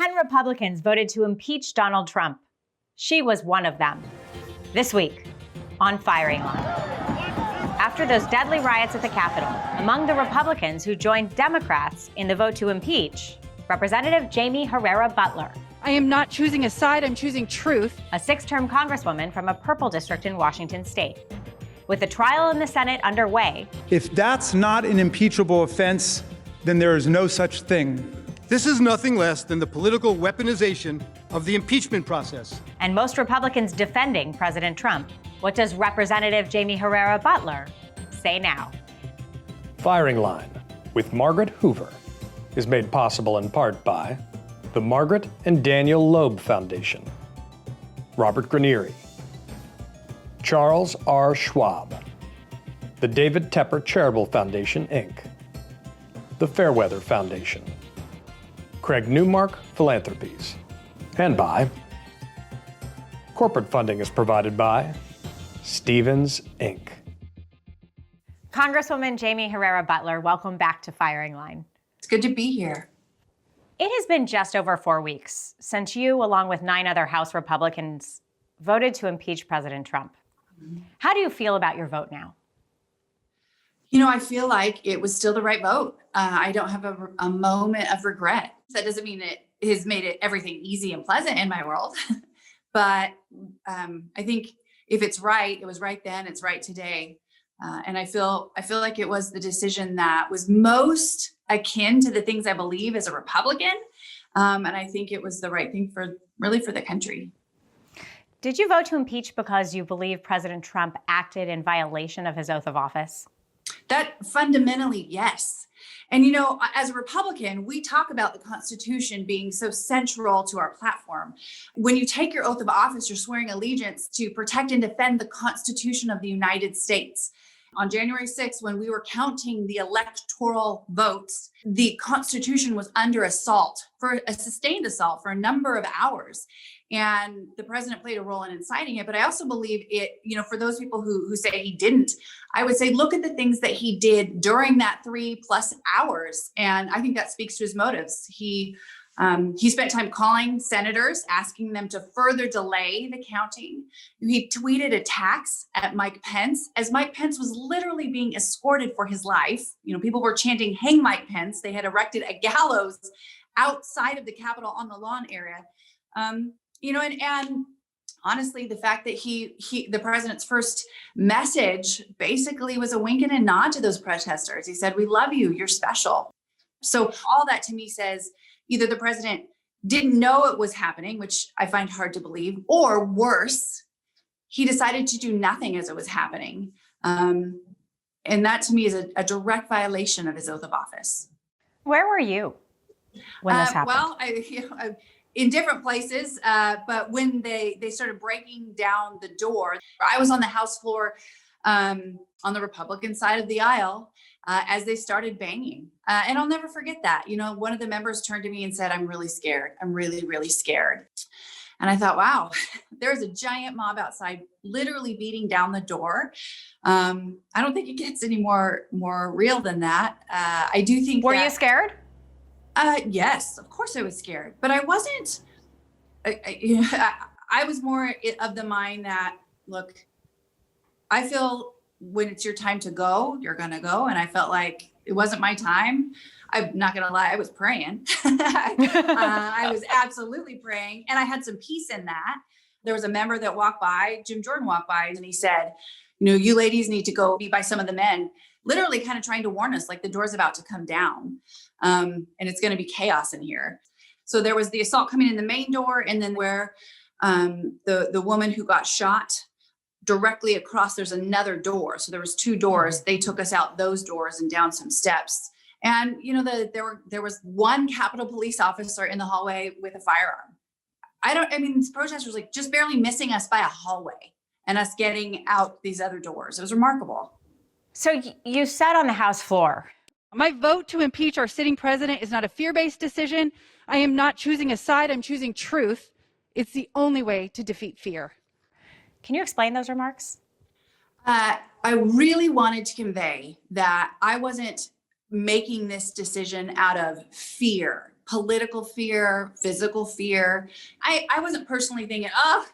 10 Republicans voted to impeach Donald Trump. She was one of them. This week on Firing Line. After those deadly riots at the Capitol, among the Republicans who joined Democrats in the vote to impeach, Representative Jaime Herrera Beutler. I am not choosing a side, I'm choosing truth. A 6-term congresswoman from a purple district in Washington state. With the trial in the Senate underway. If that's not an impeachable offense, then there is no such thing. This is nothing less than the political weaponization of the impeachment process. And most Republicans defending President Trump. What does Representative Jaime Herrera Beutler say now? Firing Line with Margaret Hoover is made possible in part by the Margaret and Daniel Loeb Foundation, Robert Granieri, Charles R. Schwab, the David Tepper Charitable Foundation, Inc., the Fairweather Foundation, Craig Newmark Philanthropies, and by corporate funding is provided by Stevens, Inc. Congresswoman Jaime Herrera Beutler, welcome back to Firing Line. It's good to be here. It has been just over 4 weeks since you, along with 9 other House Republicans, voted to impeach President Trump. How do you feel about your vote now? You know, I feel like it was still the right vote. I don't have a moment of regret. That doesn't mean it has made everything easy and pleasant in my world. But I think if it's right, it was right then, it's right today. And I feel like it was the decision that was most akin to the things I believe as a Republican. And I think it was the right thing for the country. Did you vote to impeach because you believe President Trump acted in violation of his oath of office? That fundamentally, yes. And, you know, as a Republican, we talk about the Constitution being so central to our platform. When you take your oath of office, you're swearing allegiance to protect and defend the Constitution of the United States. On January 6th, when we were counting the electoral votes, the Constitution was under assault, for a sustained assault for a number of hours. And the president played a role in inciting it. But I also believe it, you know, for those people who say he didn't, I would say, look at the things that he did during that 3+ hours. And I think that speaks to his motives. He spent time calling senators, asking them to further delay the counting. He tweeted attacks at Mike Pence as Mike Pence was literally being escorted for his life. You know, people were chanting, "Hang Mike Pence." They had erected a gallows outside of the Capitol on the lawn area. You know, and honestly, the fact that the president's first message basically was a wink and a nod to those protesters. He said, "We love you. You're special." So all that to me says either the president didn't know it was happening, which I find hard to believe, or worse, he decided to do nothing as it was happening. And that to me is a direct violation of his oath of office. Where were you when this happened? Well, in different places, but when they started breaking down the door, I was on the House floor on the Republican side of the aisle as they started banging. And I'll never forget that. You know, one of the members turned to me and said, "I'm really scared. I'm really, really scared." And I thought, wow, there's a giant mob outside literally beating down the door. I don't think it gets any more real than that. I do think Were you scared? Yes, of course I was scared, but I wasn't. I was more of the mind that, look, I feel when it's your time to go, you're going to go. And I felt like it wasn't my time. I'm not going to lie. I was praying. I was absolutely praying. And I had some peace in that. There was a member that walked by, Jim Jordan walked by, and he said, "You know, you ladies need to go be by some of the men," literally kind of trying to warn us, like the door's about to come down. And it's going to be chaos in here. So there was the assault coming in the main door, and then where the woman who got shot directly across, there's another door. So there was 2 doors. They took us out those doors and down some steps. And you know, there was one Capitol Police officer in the hallway with a firearm. These protesters like just barely missing us by a hallway and us getting out these other doors. It was remarkable. So you sat on the House floor. My vote to impeach our sitting president is not a fear-based decision. I am not choosing a side, I'm choosing truth. It's the only way to defeat fear. Can you explain those remarks? I really wanted to convey that I wasn't making this decision out of fear. political fear, physical fear. I wasn't personally thinking, oh,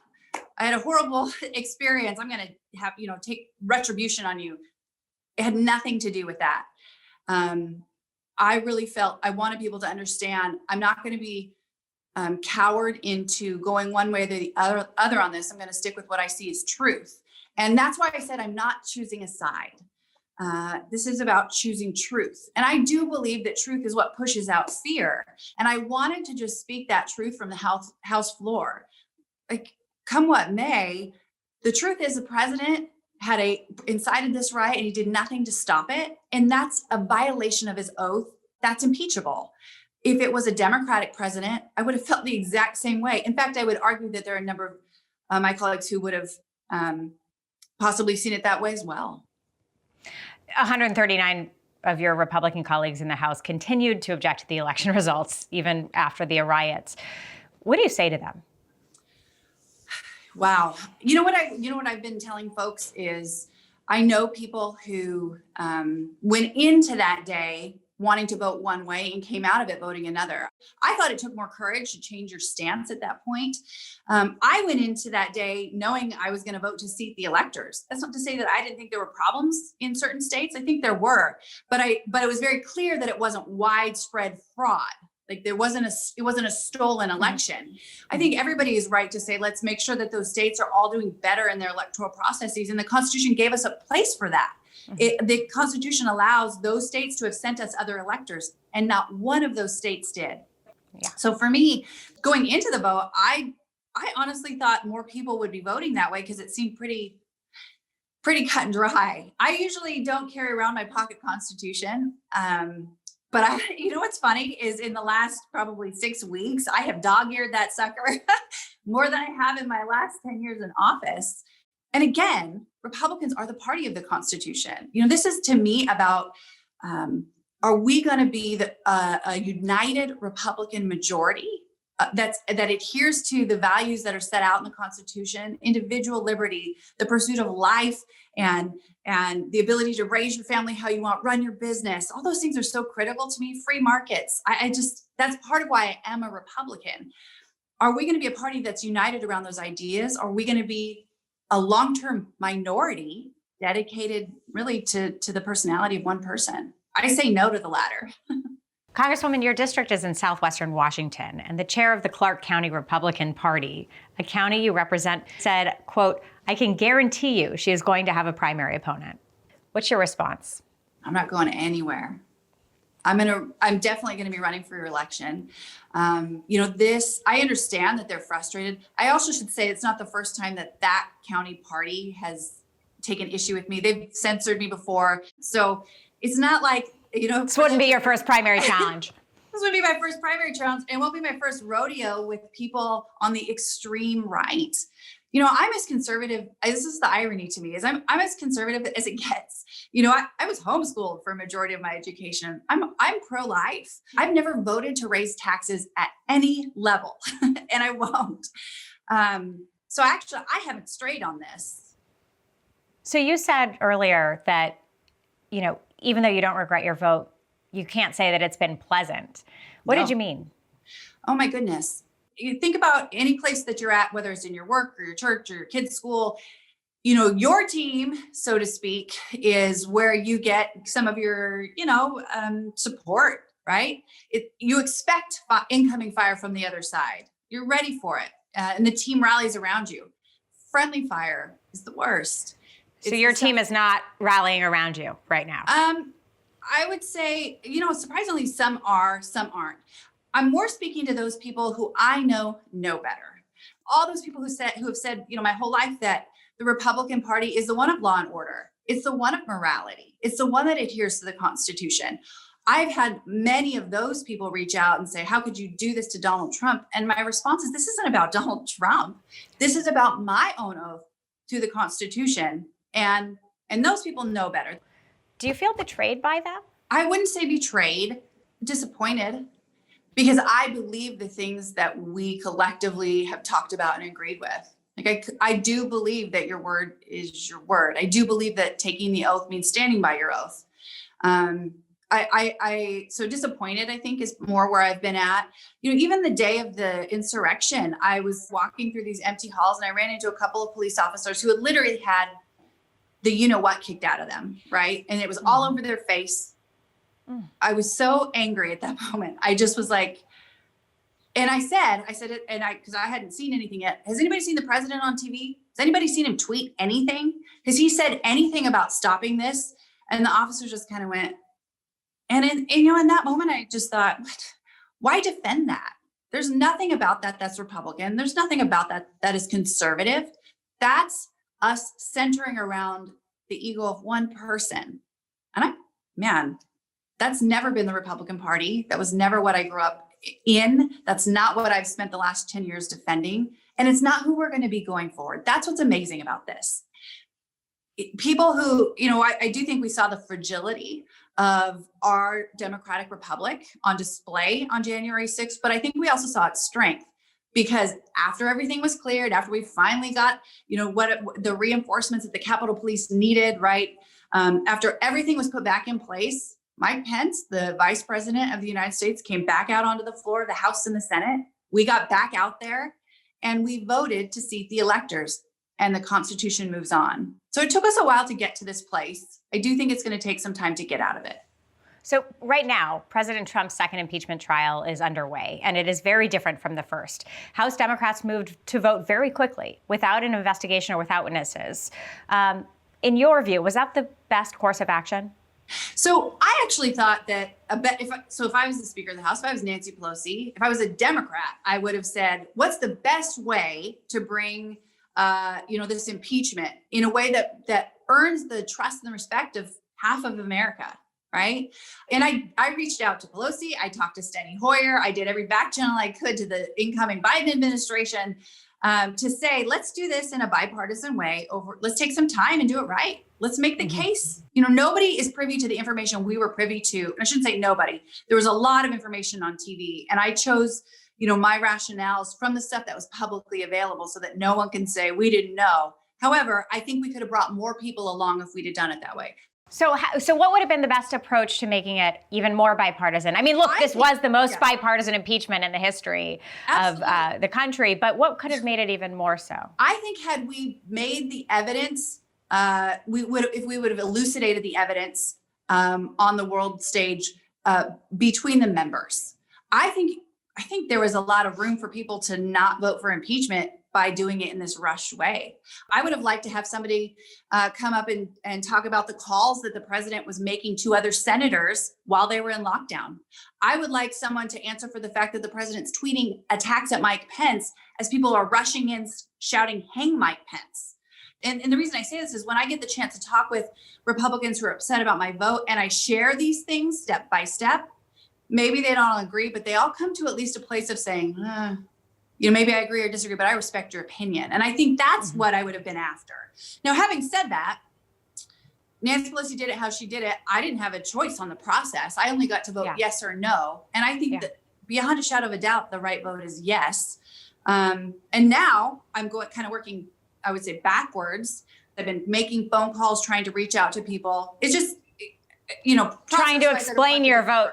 I had a horrible experience, I'm going to have, take retribution on you. It had nothing to do with that. I really felt I wanted people to understand I'm not going to be cowered into going one way or the other on this. I'm going to stick with what I see as truth. And that's why I said I'm not choosing a side. This is about choosing truth. And I do believe that truth is what pushes out fear. And I wanted to just speak that truth from the House floor. Like, come what may, the truth is the president had incited this riot and he did nothing to stop it. And that's a violation of his oath. That's impeachable. If it was a Democratic president, I would have felt the exact same way. In fact, I would argue that there are a number of my colleagues who would have possibly seen it that way as well. 139 of your Republican colleagues in the House continued to object to the election results, even after the riots. What do you say to them? Wow. You know what I've been telling folks is I know people who went into that day wanting to vote one way and came out of it voting another. I thought it took more courage to change your stance at that point. I went into that day knowing I was going to vote to seat the electors. That's not to say that I didn't think there were problems in certain states. I think there were, but it was very clear that it wasn't widespread fraud. Like it wasn't a stolen election. I think everybody is right to say, let's make sure that those states are all doing better in their electoral processes. And the Constitution gave us a place for that. The Constitution allows those states to have sent us other electors, and not one of those states did. Yeah. So for me, going into the vote, I honestly thought more people would be voting that way because it seemed pretty cut and dry. I usually don't carry around my pocket Constitution. But you know what's funny is in the last probably 6 weeks, I have dog-eared that sucker more than I have in my last 10 years in office. And again, Republicans are the party of the Constitution. This is to me about, are we going to be a united Republican majority that adheres to the values that are set out in the Constitution, individual liberty, the pursuit of life, and the ability to raise your family how you want, run your business. All those things are so critical to me. Free markets. That's part of why I am a Republican. Are we going to be a party that's united around those ideas? Are we going to be a long-term minority dedicated really to the personality of one person? I say no to the latter. Congresswoman, your district is in southwestern Washington, and the chair of the Clark County Republican Party, a county you represent, said, quote, "I can guarantee you she is going to have a primary opponent." What's your response? I'm not going anywhere. I'm definitely going to be running for re-election. I understand that they're frustrated. I also should say it's not the first time that county party has taken issue with me. They've censored me before. So it's not like, this wouldn't be your first primary challenge. This would be my first primary challenge, and won't be my first rodeo with people on the extreme right. I'm as conservative, this is the irony to me, is I'm as conservative as it gets. I was homeschooled for a majority of my education. I'm pro-life. I've never voted to raise taxes at any level, and I won't. So actually, I haven't strayed on this. So you said earlier that, even though you don't regret your vote, you can't say that it's been pleasant. What did you mean? Oh my goodness. You think about any place that you're at, whether it's in your work or your church or your kids' school, your team, so to speak, is where you get some of your, support, right? You expect incoming fire from the other side. You're ready for it. And the team rallies around you. Friendly fire is the worst. So your team is not rallying around you right now? I would say, surprisingly, some are, some aren't. I'm more speaking to those people who I know better. All those people who have said, my whole life that the Republican Party is the one of law and order. It's the one of morality. It's the one that adheres to the Constitution. I've had many of those people reach out and say, how could you do this to Donald Trump? And my response is, this isn't about Donald Trump. This is about my own oath to the Constitution. And those people know better. Do you feel betrayed by them? I wouldn't say betrayed, disappointed, because I believe the things that we collectively have talked about and agreed with. Like I do believe that your word is your word. I do believe that taking the oath means standing by your oath. I so disappointed, I think, is more where I've been at. Even the day of the insurrection, I was walking through these empty halls and I ran into a couple of police officers who had literally had the what kicked out of them, right? And it was all over their face. I was so angry at that moment. I just was like, and I said it, and because I hadn't seen anything yet. Has anybody seen the president on TV? Has anybody seen him tweet anything? Has he said anything about stopping this? And the officers just kind of went, and in that moment, I just thought, why defend that? There's nothing about that that's Republican. There's nothing about that is conservative. That's us centering around the ego of one person. And that's never been the Republican Party. That was never what I grew up in. That's not what I've spent the last 10 years defending. And it's not who we're going to be going forward. That's what's amazing about this. People who, I do think we saw the fragility of our democratic republic on display on January 6th, but I think we also saw its strength. Because after everything was cleared, after we finally got, the reinforcements that the Capitol Police needed, right? After everything was put back in place, Mike Pence, the Vice President of the United States, came back out onto the floor of the House and the Senate. We got back out there and we voted to seat the electors, and the Constitution moves on. So it took us a while to get to this place. I do think it's going to take some time to get out of it. So right now, President Trump's second impeachment trial is underway, and it is very different from the first. House Democrats moved to vote very quickly, without an investigation or without witnesses. In your view, was that the best course of action? So I actually thought that if I was the Speaker of the House, if I was Nancy Pelosi, if I was a Democrat, I would have said, what's the best way to bring this impeachment in a way that earns the trust and the respect of half of America? Right. And I reached out to Pelosi. I talked to Steny Hoyer. I did every back channel I could to the incoming Biden administration to say, let's do this in a bipartisan way. Let's take some time and do it right. Let's make the case. Nobody is privy to the information we were privy to. And I shouldn't say nobody. There was a lot of information on TV, and I chose, my rationales from the stuff that was publicly available so that no one can say we didn't know. However, I think we could have brought more people along if we'd have done it that way. So what would have been the best approach to making it even more bipartisan? I mean, look, this was the most bipartisan impeachment in the history of the country, but what could have made it even more so? I think had we made the evidence, if we would have elucidated the evidence on the world stage between the members. I think there was a lot of room for people to not vote for impeachment by doing it in this rushed way. I would have liked to have somebody come up and talk about the calls that the president was making to other senators while they were in lockdown. I would like someone to answer for the fact that the president's tweeting attacks at Mike Pence as people are rushing in shouting, "Hang Mike Pence." And the reason I say this is when I get the chance to talk with Republicans who are upset about my vote and I share these things step by step, maybe they don't all agree, but they all come to at least a place of saying, maybe I agree or disagree, but I respect your opinion. And I think that's what I would have been after. Now, having said that, Nancy Pelosi did it how she did it. I didn't have a choice on the process. I only got to vote yes or no. And I think that beyond a shadow of a doubt, the right vote is yes. And now I'm working, I would say, backwards. I've been making phone calls, trying to reach out to people. It's just, trying to explain your vote.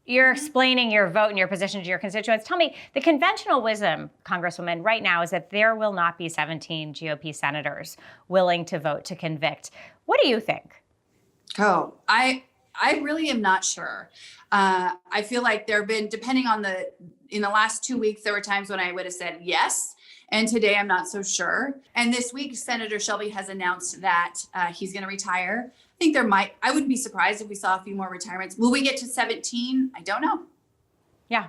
You're explaining your vote and your position to your constituents. Tell me, the conventional wisdom, Congresswoman, right now is that there will not be 17 GOP senators willing to vote to convict. What do you think? Oh, I really am not sure. I feel like there have been, in the last 2 weeks, there were times when I would have said yes. And today I'm not so sure. And this week, Senator Shelby has announced that he's going to retire. I think I wouldn't be surprised if we saw a few more retirements. Will we get to 17? I don't know. Yeah.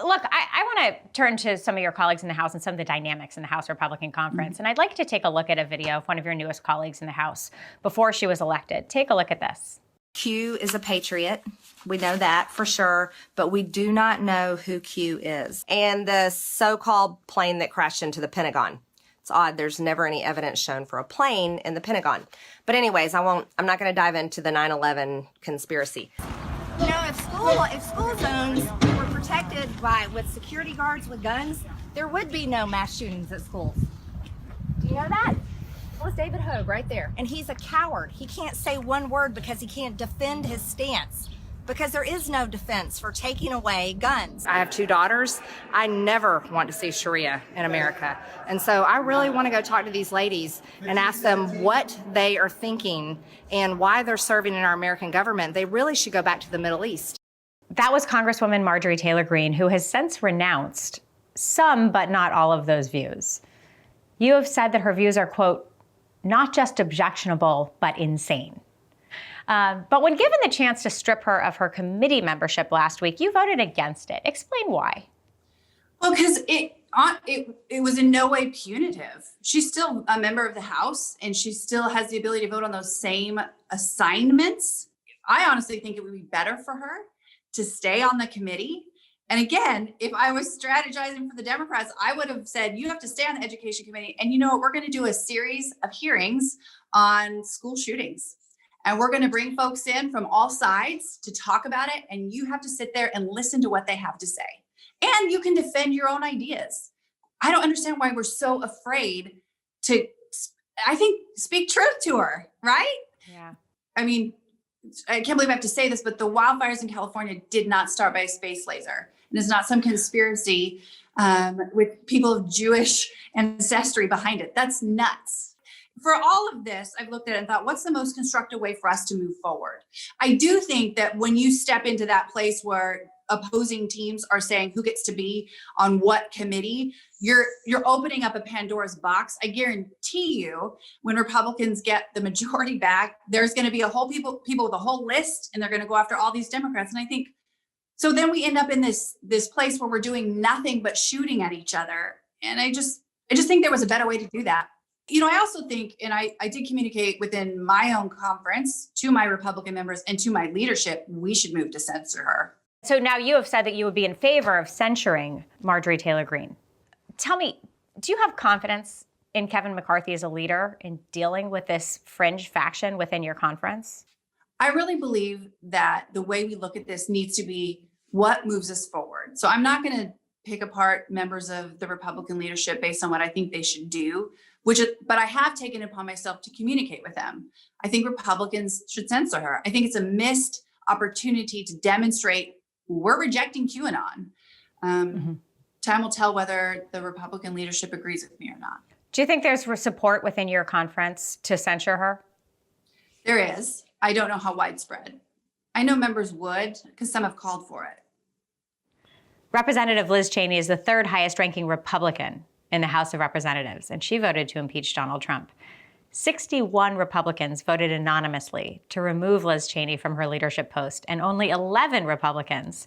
Look, I want to turn to some of your colleagues in the House and some of the dynamics in the House Republican Conference. And I'd like to take a look at a video of one of your newest colleagues in the House before she was elected. Take a look at this. Q is a patriot. We know that for sure, but we do not know who Q is. And the so-called plane that crashed into the Pentagon. It's odd. There's never any evidence shown for a plane in the Pentagon. But anyways, I'm not going to dive into the 9/11 conspiracy. If school zones were protected with security guards with guns, there would be no mass shootings at schools. Do you know that? Well, it's David Hogue right there. And he's a coward. He can't say one word because he can't defend his stance. because there is no defense for taking away guns. I have 2 daughters. I never want to see Sharia in America. And so I really want to go talk to these ladies and ask them what they are thinking and why they're serving in our American government. They really should go back to the Middle East. That was Congresswoman Marjorie Taylor Greene, who has since renounced some, but not all of those views. You have said that her views are, quote, not just objectionable, but insane. But when given the chance to strip her of her committee membership last week, you voted against it. Explain why. Well, because it was in no way punitive. She's still a member of the House, and she still has the ability to vote on those same assignments. I honestly think it would be better for her to stay on the committee. And again, if I was strategizing for the Democrats, I would have said, you have to stay on the Education Committee. And you know what? We're going to do a series of hearings on school shootings. And we're going to bring folks in from all sides to talk about it. And you have to sit there and listen to what they have to say. And you can defend your own ideas. I don't understand why we're so afraid to, I think, speak truth to her, right? Yeah. I mean, I can't believe I have to say this, but the wildfires in California did not start by a space laser. And it's not some conspiracy with people of Jewish ancestry behind it. That's nuts. For all of this, I've looked at it and thought, what's the most constructive way for us to move forward? I do think that when you step into that place where opposing teams are saying who gets to be on what committee, you're opening up a Pandora's box. I guarantee you, when Republicans get the majority back, there's going to be a whole people with a whole list, and they're going to go after all these Democrats. And I think so. Then we end up in this place where we're doing nothing but shooting at each other. And I just think there was a better way to do that. You know, I also think, and I did communicate within my own conference to my Republican members and to my leadership, we should move to censor her. So now you have said that you would be in favor of censuring Marjorie Taylor Greene. Tell me, do you have confidence in Kevin McCarthy as a leader in dealing with this fringe faction within your conference? I really believe that the way we look at this needs to be what moves us forward. So I'm not going to pick apart members of the Republican leadership based on what I think they should do, but I have taken it upon myself to communicate with them. I think Republicans should censor her. I think it's a missed opportunity to demonstrate we're rejecting QAnon. Time will tell whether the Republican leadership agrees with me or not. Do you think there's support within your conference to censure her? There is. I don't know how widespread. I know members would, because some have called for it. Representative Liz Cheney is the 3rd highest ranking Republican in the House of Representatives, and she voted to impeach Donald Trump. 61 Republicans voted anonymously to remove Liz Cheney from her leadership post, and only 11 Republicans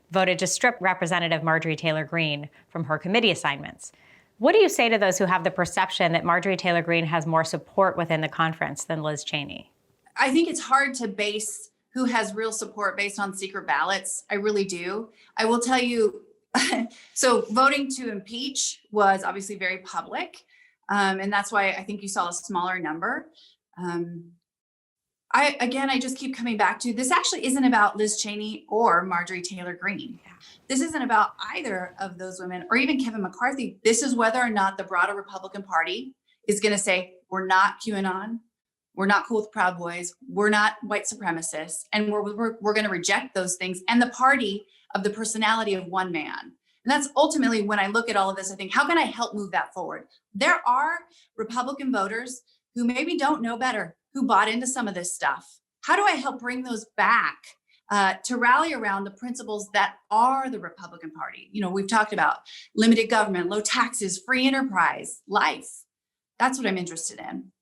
voted to strip Representative Marjorie Taylor Greene from her committee assignments. What do you say to those who have the perception that Marjorie Taylor Greene has more support within the conference than Liz Cheney? I think it's hard to base who has real support based on secret ballots. I really do. I will tell you, so voting to impeach was obviously very public. And that's why I think you saw a smaller number. I just keep coming back to this actually isn't about Liz Cheney or Marjorie Taylor Greene. This isn't about either of those women or even Kevin McCarthy. This is whether or not the broader Republican Party is going to say, we're not QAnon. We're not cool with Proud Boys. We're not white supremacists. And we're going to reject those things and the party of the personality of one man. And that's ultimately when I look at all of this, I think, how can I help move that forward? There are Republican voters who maybe don't know better, who bought into some of this stuff. How do I help bring those back to rally around the principles that are the Republican Party? You know, we've talked about limited government, low taxes, free enterprise, life. That's what I'm interested in.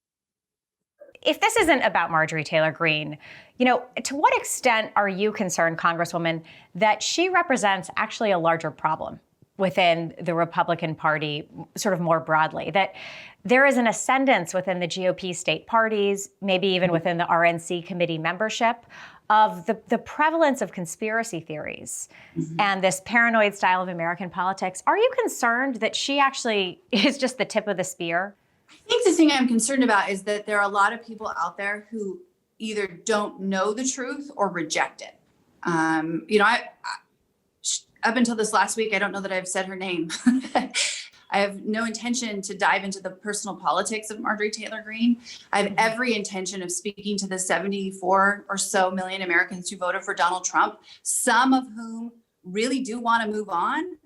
If this isn't about Marjorie Taylor Greene, you know, to what extent are you concerned, Congresswoman, that she represents actually a larger problem within the Republican Party, sort of more broadly, that there is an ascendance within the GOP state parties, maybe even within the RNC committee membership, of the prevalence of conspiracy theories and this paranoid style of American politics? Are you concerned that she actually is just the tip of the spear? I think the thing I'm concerned about is that there are a lot of people out there who either don't know the truth or reject it. You know, I up until this last week, I don't know that I've said her name. I have no intention to dive into the personal politics of Marjorie Taylor Greene. I have every intention of speaking to the 74 or so million Americans who voted for Donald Trump, some of whom really do want to move on.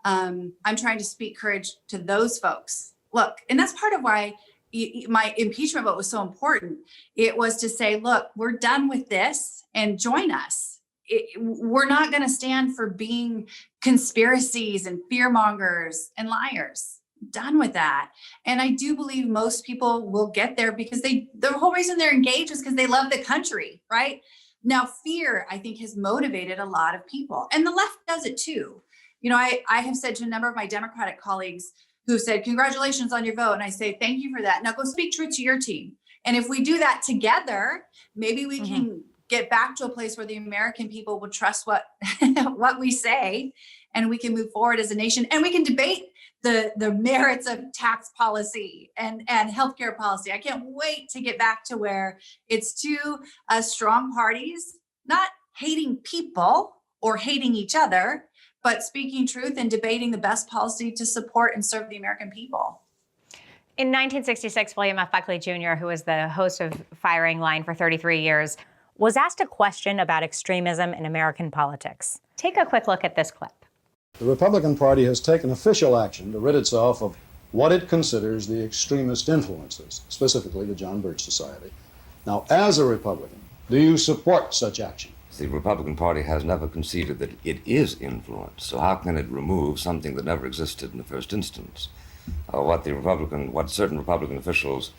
I'm trying to speak courage to those folks. Look, and that's part of why my impeachment vote was so important. It was to say, look, we're done with this and join us. We're not going to stand for being conspiracies and fear mongers and liars. Done with that. And I do believe most people will get there because the whole reason they're engaged is because they love the country, right? Now, fear, I think, has motivated a lot of people, and the left does it too. You know, I have said to a number of my Democratic colleagues who said, congratulations on your vote. And I say, thank you for that. Now go speak truth to your team. And if we do that together, maybe we can get back to a place where the American people will trust what we say, and we can move forward as a nation, and we can debate the merits of tax policy and healthcare policy. I can't wait to get back to where it's two strong parties, not hating people or hating each other, but speaking truth and debating the best policy to support and serve the American people. In 1966, William F. Buckley Jr., who was the host of Firing Line for 33 years, was asked a question about extremism in American politics. Take a quick look at this clip. The Republican Party has taken official action to rid itself of what it considers the extremist influences, specifically the John Birch Society. Now, as a Republican, do you support such action? The Republican Party has never conceded that it is influence, so how can it remove something that never existed in the first instance? What certain Republican officials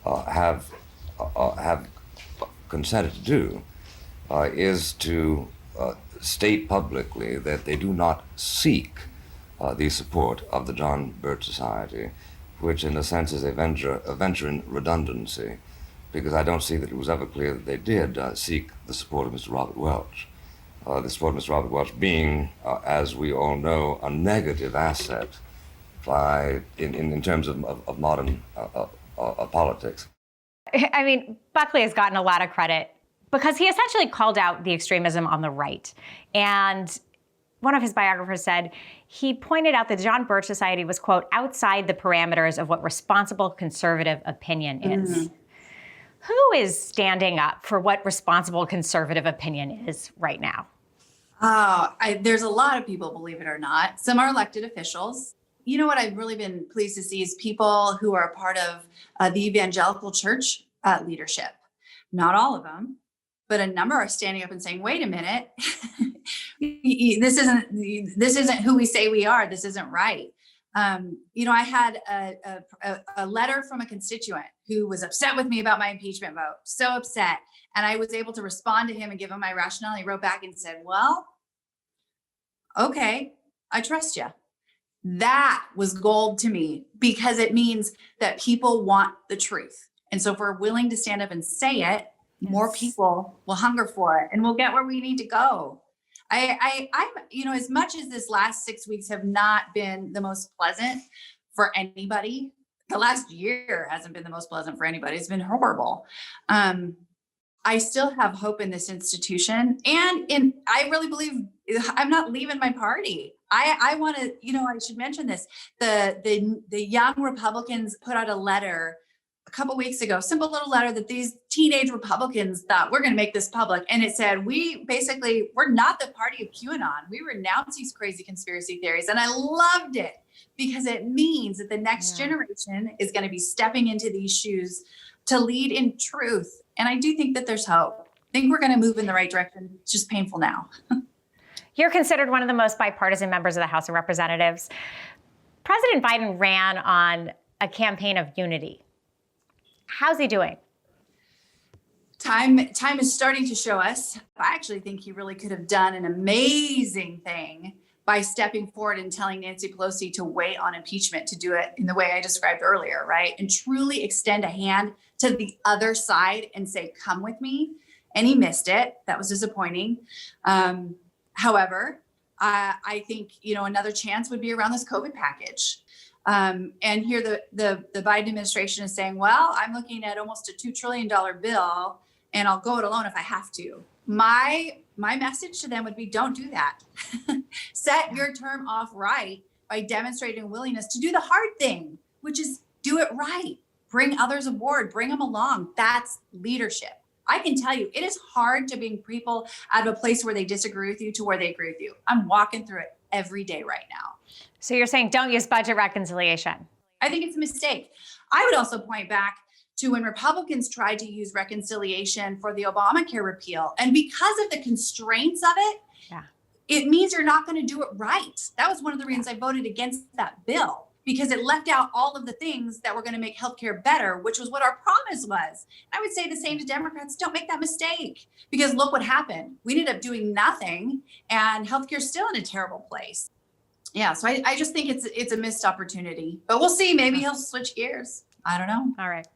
have consented to do is to state publicly that they do not seek the support of the John Birch Society, which in a sense is a venture in redundancy, because I don't see that it was ever clear that they did seek the support of Mr. Robert Welch. The support of Mr. Robert Welch being, as we all know, a negative asset in terms of modern politics. I mean, Buckley has gotten a lot of credit because he essentially called out the extremism on the right. And one of his biographers said he pointed out that the John Birch Society was, quote, outside the parameters of what responsible conservative opinion is. Who is standing up for what responsible conservative opinion is right now? There's a lot of people, believe it or not. Some are elected officials. You know what I've really been pleased to see is people who are a part of the evangelical church leadership. Not all of them, but a number are standing up and saying, wait a minute, this isn't who we say we are. This isn't right. You know, I had a letter from a constituent who was upset with me about my impeachment vote, so upset. And I was able to respond to him and give him my rationale. He wrote back and said, well, okay, I trust you. That was gold to me because it means that people want the truth. And so if we're willing to stand up and say it, more people will hunger for it and we'll get where we need to go. I'm, you know, as much as this last 6 weeks have not been the most pleasant for anybody, the last year hasn't been the most pleasant for anybody. It's been horrible. I still have hope in this institution. And I really believe I'm not leaving my party. I want to, you know, I should mention this. The young Republicans put out a letter a couple weeks ago, simple little letter that these teenage Republicans thought, we're going to make this public. And it said, we're not the party of QAnon. We renounce these crazy conspiracy theories. And I loved it because it means that the next generation is going to be stepping into these shoes to lead in truth. And I do think that there's hope. I think we're going to move in the right direction. It's just painful now. You're considered one of the most bipartisan members of the House of Representatives. President Biden ran on a campaign of unity. How's he doing? Time is starting to show us. I actually think he really could have done an amazing thing by stepping forward and telling Nancy Pelosi to wait on impeachment, to do it in the way I described earlier, right? And truly extend a hand to the other side and say, come with me. And he missed it. That was disappointing. However, I think, you know, another chance would be around this COVID package. And here the Biden administration is saying, well, I'm looking at almost a $2 trillion bill and I'll go it alone if I have to. My message to them would be, don't do that. Set your term off right by demonstrating a willingness to do the hard thing, which is do it right. Bring others aboard, bring them along. That's leadership. I can tell you, it is hard to bring people out of a place where they disagree with you to where they agree with you. I'm walking through it every day right now. So you're saying don't use budget reconciliation? I think it's a mistake. I would also point back to when Republicans tried to use reconciliation for the Obamacare repeal. And because of the constraints of it, it means you're not going to do it right. That was one of the reasons I voted against that bill, because it left out all of the things that were going to make healthcare better, which was what our promise was. I would say the same to Democrats. Don't make that mistake, because look what happened. We ended up doing nothing, and healthcare's still in a terrible place. Yeah, so I just think it's a missed opportunity. But we'll see. Maybe he'll switch gears. I don't know. All right.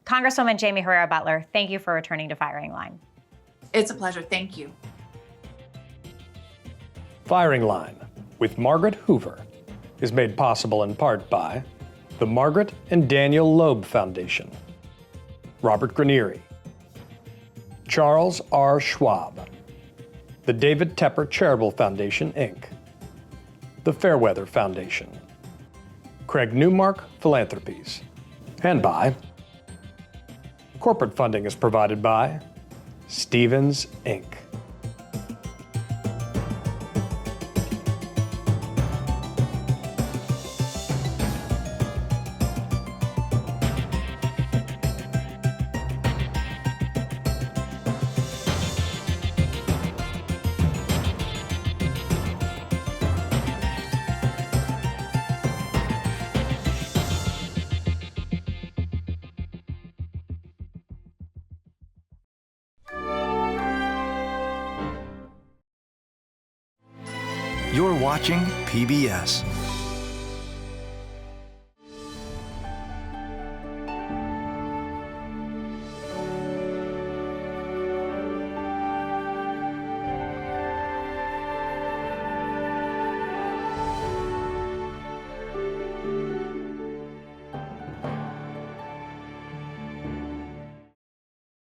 Congresswoman Jaime Herrera Beutler, thank you for returning to Firing Line. It's a pleasure. Thank you. Firing Line with Margaret Hoover is made possible in part by the Margaret and Daniel Loeb Foundation, Robert Granieri, Charles R. Schwab, the David Tepper Charitable Foundation, Inc., the Fairweather Foundation, Craig Newmark Philanthropies, and by corporate funding is provided by Stevens, Inc. You're watching PBS.